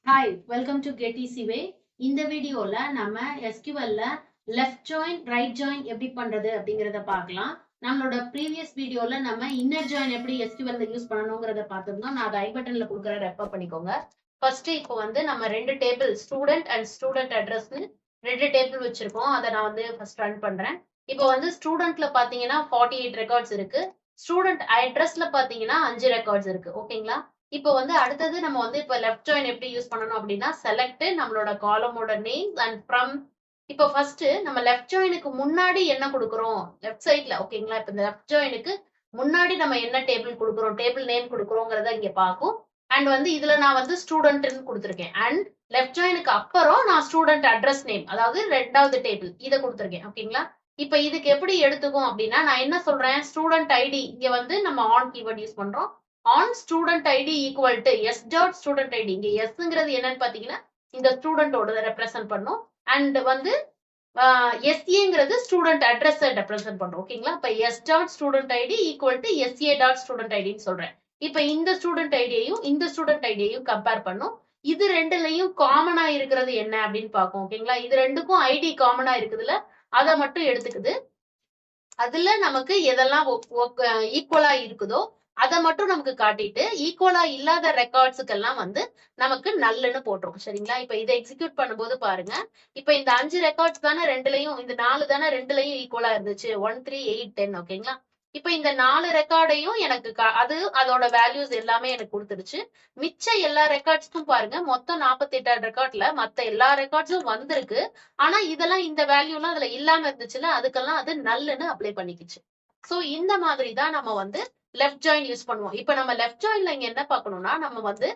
Hi, welcome to get easy way. இந்த வீடியோல நம்ம எஸ்கியூஎல்ல லெஃப்ட் ஜாயின் ரைட் ஜாயின் எப்படி பண்றது அப்படிங்கறத பார்க்கலாம். நம்மளோட ப்ரீவியஸ் வீடியோல நம்ம இன்னர் ஜாயின் எப்படி எஸ்கியூஎல்ல யூஸ் பண்ணணுங்கிறத பார்த்திருந்தோம். நான் ஐ பட்டன்ல கொடுக்குற ரெஃபர் பண்ணிக்கோங்க. ஃபர்ஸ்ட் இப்போ வந்து நம்ம ரெண்டு டேபிள் ஸ்டூடெண்ட் அண்ட் ஸ்டூடெண்ட் அட்ரஸ்னு ரெண்டு டேபிள் வச்சிருக்கோம். அதை நான் வந்து ஃபர்ஸ்ட் ரன் பண்றேன். இப்போ வந்து ஸ்டூடெண்ட்ல பாத்தீங்கன்னா 48 ரெக்கார்ட்ஸ் இருக்கு. ஸ்டூடெண்ட் அட்ரஸ்ல பாத்தீங்கன்னா 5 ரெக்கார்ட்ஸ் இருக்கு. ஓகேங்களா? இப்போ வந்து அடுத்தது நம்ம வந்து இப்போ லெஃப்ட் ஜாயின் எப்படி யூஸ் பண்ணணும் அப்படின்னா செலக்ட் நம்மளோட காலமோட நேம் அண்ட் ஃப்ரம். இப்போ ஃபர்ஸ்ட் நம்ம லெஃப்ட் ஜாயினுக்கு முன்னாடி என்ன கொடுக்குறோம் லெஃப்ட் சைட்ல. ஓகேங்களா? இப்போ இந்த லெஃப்ட் ஜாயினுக்கு முன்னாடி நம்ம என்ன டேபிள் கொடுக்குறோம், டேபிள் நேம் கொடுக்குறோங்கிறத இங்க பார்க்கும். அண்ட் வந்து இதுல நான் வந்து ஸ்டூடெண்ட்னு கொடுத்துருக்கேன். அண்ட் லெஃப்ட் ஜாயினுக்கு அப்புறம் நான் ஸ்டூடெண்ட் அட்ரஸ் நேம், அதாவது ரெண்டாவது டேபிள் இதை கொடுத்துருக்கேன். ஓகேங்களா? இப்ப இதுக்கு எப்படி எடுத்துக்கும் அப்படின்னா நான் என்ன சொல்றேன், ஸ்டூடெண்ட் ஐடி இங்க வந்து நம்ம ஆன் கீவேர்ட் யூஸ் பண்றோம். On student ID equal to S dot student ID. இங்க எஸ்ங்கிறது என்னன்னு பாத்தீங்கன்னா இந்த ஸ்டூடெண்டோட ரெப்ரசென்ட் பண்ணும். அண்ட் வந்து எஸ்ஏங்கிறது ஸ்டூடெண்ட் அட்ரஸ் ரெப்ரசென்ட் பண்ணும். ஓகேங்களா? இப்ப S dot student ID equal to SA dot student ஐடின்னு சொல்றேன். இப்ப இந்த ஸ்டூடெண்ட் ஐடியையும் இந்த ஸ்டூடெண்ட் ஐடியையும் கம்பேர் பண்ணும். இது ரெண்டுலயும் காமனா இருக்கிறது என்ன அப்படின்னு பார்க்கும். ஓகேங்களா? இது ரெண்டுக்கும் ஐடி காமனா இருக்குதுல, அதை மட்டும் எடுத்துக்குது. அதுல நமக்கு எதெல்லாம் ஈக்குவலா இருக்குதோ அதை மட்டும் நமக்கு காட்டிட்டு ஈக்குவலா இல்லாத ரெக்கார்ட்ஸுக்கெல்லாம் வந்து நமக்கு நல்லுன்னு போட்டுரும். சரிங்களா? இப்ப இதை எக்ஸிக்யூட் பண்ணும்போது பாருங்க, இப்ப இந்த 5 ரெக்கார்ட்ஸ் தானே ரெண்டுலயும், இந்த 4 தானே ரெண்டுலயும் ஈக்குவலா இருந்துச்சு, 1 3 8 10. ஓகேங்களா? இப்ப இந்த 4 ரெக்கார்டையும் எனக்கு அது அதோட வேல்யூஸ் எல்லாமே எனக்கு கொடுத்துருச்சு. மிச்ச எல்லா ரெக்கார்ட்ஸ்க்கும் பாருங்க, மொத்தம் 48 ரெக்கார்ட்ல மத்த எல்லா ரெக்கார்ட்ஸும் வந்திருக்கு. ஆனா இதெல்லாம் இந்த வேல்யூ எல்லாம் அதுல இல்லாம இருந்துச்சுல, அதுக்கெல்லாம் அது நல்லுன்னு அப்ளை பண்ணிக்கிச்சு. சோ இந்த மாதிரி தான் நம்ம வந்து லெஃப்ட் ஜாயின் யூஸ் பண்ணுவோம். இப்ப நம்ம லெஃப்ட் ஜாயின்ல இங்க என்ன பார்க்கணும்னா, நம்ம வந்து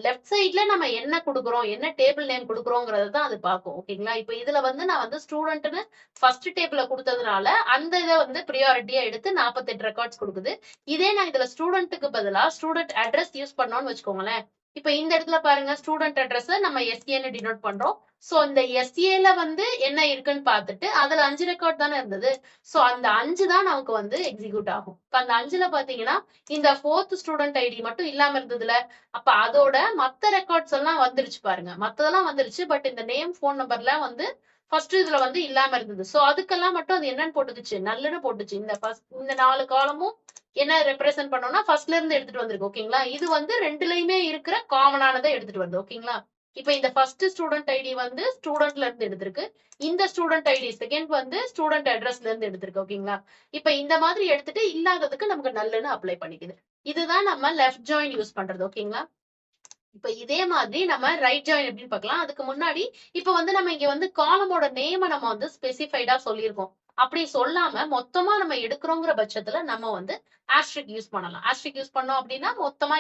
லெஃப்ட் சைட்ல நம்ம என்ன கொடுக்குறோம், என்ன டேபிள் நேம் கொடுக்குறோங்கிறத தான் அது பார்க்கும். ஓகேங்களா? இப்ப இதுல வந்து நான் வந்து ஸ்டூடெண்ட்னு ஃபர்ஸ்ட் டேபிள்ல கொடுத்ததுனால அந்த இதை வந்து ப்ரியாரிட்டியா எடுத்து 48 ரெக்கார்ட்ஸ் கொடுக்குது. இதே நான் இதுல ஸ்டூடெண்ட்டுக்கு பதிலா ஸ்டூடெண்ட் அட்ரஸ் யூஸ் பண்ணோம்னு வச்சுக்கோங்களேன். இப்ப இந்த இடத்துல பாருங்க, ஸ்டூடெண்ட் அட்ரஸ் நம்ம எஸ்ஏன்னு டினோட் பண்றோம். சோ இந்த எஸ்ஏல வந்து என்ன இருக்குன்னு பார்த்துட்டு அதுல 5 ரெக்கார்ட் தானே இருந்தது. சோ அந்த 5 தான் நமக்கு வந்து எக்ஸிக்யூட் ஆகும். இப்ப அந்த 5ல பாத்தீங்கன்னா இந்த 4th ஸ்டூடெண்ட் ஐடி மட்டும் இல்லாம இருந்ததுல, அப்ப அதோட மத்த ரெக்கார்ட்ஸ் எல்லாம் வந்துருச்சு பாருங்க. மத்ததெல்லாம் வந்துருச்சு, பட் இந்த நேம் போன் நம்பர்ல வந்து ஃபர்ஸ்ட் இதுல வந்து இல்லாம இருந்தது. சோ அதுக்கெல்லாம் மட்டும் அது என்னன்னு போட்டுக்குச்சு, நல்லுன்னு போட்டுச்சு. இந்த 4 காலமும் என்ன ரெப்ரசென்ட் பண்ணோம்னா ஃபர்ஸ்ட்ல இருந்து எடுத்துட்டு வந்திருக்கு. ஓகேங்களா? இது வந்து ரெண்டுலயுமே இருக்கிற காமனானதை எடுத்துட்டு வருது. ஓகேங்களா? இப்ப இந்த ஃபர்ஸ்ட் ஸ்டூடெண்ட் ஐடி வந்து ஸ்டூடெண்ட்ல இருந்து எடுத்திருக்கு. இந்த ஸ்டூடெண்ட் ஐடி செகண்ட் வந்து ஸ்டூடெண்ட் அட்ரஸ்ல இருந்து எடுத்திருக்கு. ஓகேங்களா? இப்ப இந்த மாதிரி எடுத்துட்டு இல்லாததுக்கு நமக்கு நல்லுன்னு அப்ளை பண்ணிக்குது. இதுதான் நம்ம லெஃப்ட் ஜாயின் யூஸ் பண்றது. ஓகேங்களா? இப்ப இதே மாதிரி நம்ம ரைட் ஜாயின் எப்படின்னு பார்க்கலாம். அதுக்கு முன்னாடி இப்ப வந்து நம்ம இங்க வந்து காலமோட நேம நம்ம வந்து ஸ்பெசிஃபைடா சொல்லியிருக்கோம். அப்படி சொல்லாம மொத்தமா நம்ம எடுக்கிறோங்கிற பட்சத்துல நம்ம வந்து ஆஸ்ட்ரிக் யூஸ் பண்ணலாம். ஆஸ்ட்ரிக் யூஸ் பண்ணோம் அப்படின்னா மொத்தமா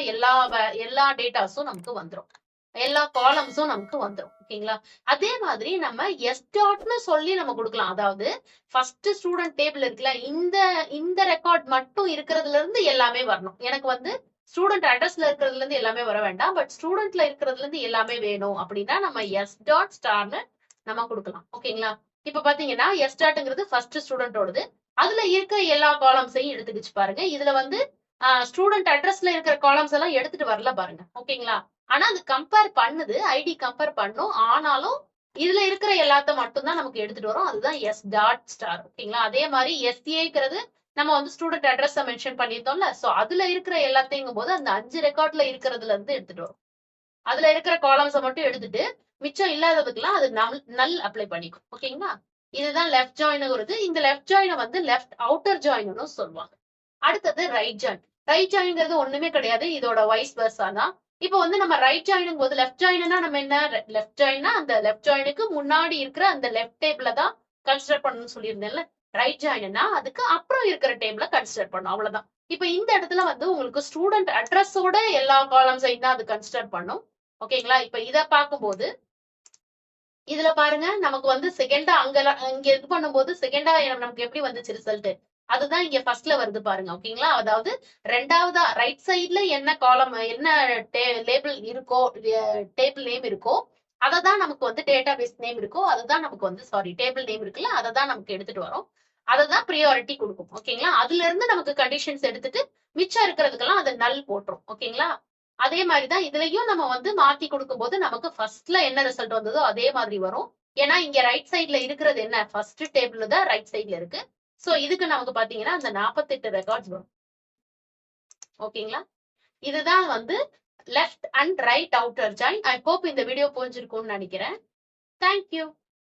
எல்லா டேட்டாஸும் நமக்கு வந்துடும், எல்லா காலம்ஸும் நமக்கு வந்துடும். ஓகேங்களா? அதே மாதிரி நம்ம எஸ் டாட்னு சொல்லி நம்ம கொடுக்கலாம். அதாவது ஃபர்ஸ்ட் ஸ்டூடெண்ட் டேபிள் இருக்குல்ல, இந்த ரெக்கார்ட் மட்டும் இருக்கிறதுல இருந்து எல்லாமே வரணும். எனக்கு வந்து ஸ்டூடெண்ட் அட்ரஸ்ல இருக்கிறதுல இருந்து எல்லாமே வர வேண்டாம், பட் ஸ்டூடெண்ட்ல இருக்கிறதுல இருந்து எல்லாமே வேணும் அப்படின்னா நம்ம எஸ் டாட் ஸ்டார்னு நம்ம கொடுக்கலாம். ஓகேங்களா? இப்ப பாத்தீங்கன்னா எஸ் டாட்ங்கிறது ஃபர்ஸ்ட் ஸ்டூடெண்டோடது. அதுல இருக்கிற எல்லா காலம்ஸையும் எடுத்துக்கிச்சு பாருங்க. இதுல வந்து ஸ்டூடெண்ட் அட்ரஸ்ல இருக்கிற காலம்ஸ் எல்லாம் எடுத்துட்டு வரல பாருங்க. ஓகேங்களா? ஆனா அது கம்பேர் பண்ணுது, ஐடி கம்பேர் பண்ணும். ஆனாலும் இதுல இருக்கிற எல்லாத்த மட்டும் தான் நமக்கு எடுத்துட்டு வரும். அதுதான் எஸ் டாட் ஸ்டார். ஓகேங்களா? அதே மாதிரி எஸ்ஏங்கிறது நம்ம வந்து ஸ்டூடெண்ட் அட்ரஸ் மென்ஷன் பண்ணிருந்தோம்ல, சோ அதுல இருக்கிற எல்லாத்தையும் போது அந்த 5 ரெக்கார்ட்ல இருக்கிறதுல இருந்து எடுத்துட்டு வரும். அதுல இருக்கிற காலம்ஸை மட்டும் எடுத்துட்டு மிச்சம் இல்லாததுக்கெல்லாம் அது நல் அப்ளை பண்ணிக்கும். ஓகேங்களா? இதுதான் லெஃப்ட் ஜாயின்ங்கிறது. இந்த லெஃப்ட் ஜாயினை வந்து லெஃப்ட் அவுட்டர் ஜாயின்னு சொல்லுவாங்க. அடுத்தது ரைட் ஜாயின். ரைட் ஜாயின்ங்கிறது ஒண்ணுமே கிடையாது, இதோட வைஸ் வெர்சா தான். இப்போ வந்து நம்ம ரைட் ஜாயினும் போது லெஃப்ட் ஜாயின்னா நம்ம என்ன, லெஃப்ட் ஜாயின்னா அந்த லெஃப்ட் ஜாயினுக்கு முன்னாடி இருக்கிற அந்த லெஃப்ட் டேபிள தான் கன்சிடர் பண்ணணும்னு சொல்லியிருந்தேன்ல. ரைட் ஜாயின்னா அதுக்கு அப்புறம் இருக்கிற டேபிள கன்சிடர் பண்ணும், அவ்வளவுதான். இப்ப இந்த இடத்துல வந்து உங்களுக்கு ஸ்டூடெண்ட் அட்ரஸோட எல்லா காலம்ஸையும் தான் அது கன்சிடர் பண்ணும். ஓகேங்களா? இப்ப இத பார்க்கும்போது இதுல பாருங்க, நமக்கு வந்து செகண்டா இங்க இது பண்ணும்போது செகண்டா நமக்கு எப்படி வந்துச்சு ரிசல்ட், அதுதான் இங்க ஃபர்ஸ்ட்ல வருது பாருங்க. ஓகேங்களா? அதாவது ரெண்டாவதா ரைட் சைட்ல என்ன காலம் என்ன லேபிள் இருக்கோ, டேபிள் நேம் இருக்கோ, அததான் நமக்கு வந்து டேட்டாபேஸ் நேம் இருக்கோ அதுதான் நமக்கு வந்து டேபிள் நேம் இருக்குல்ல, அததான் நமக்கு எடுத்துட்டு வரும். அததான் ப்ரியாரிட்டி கொடுக்கும். ஓகேங்களா? அதுல இருந்து நமக்கு கண்டிஷன்ஸ் எடுத்துட்டு மிச்சம் இருக்கிறதுக்கெல்லாம் அதை நல் போட்டுரும். ஓகேங்களா? அதே மாதிரிதான் இதுலயும் நம்ம வந்து மாத்தி கொடுக்கும் போது நமக்கு ஃபர்ஸ்ட்ல என்ன ரிசல்ட் வந்ததோ அதே மாதிரி வரும். ஏன்னா இங்க ரைட் சைட்ல இருக்கிறது என்ன, ஃபர்ஸ்ட் டேபிள் தான் ரைட் சைட்ல இருக்கு. சோ இதுக்கு நமக்கு பாத்தீங்கன்னா அந்த 48 ரெக்கார்ட்ஸ் வரும். ஓகேங்களா, இதுதான் வந்து left and right outer join. I hope இந்த வீடியோ புரிஞ்சிருக்கும்னு நினைக்கிறேன். தேங்க்யூ.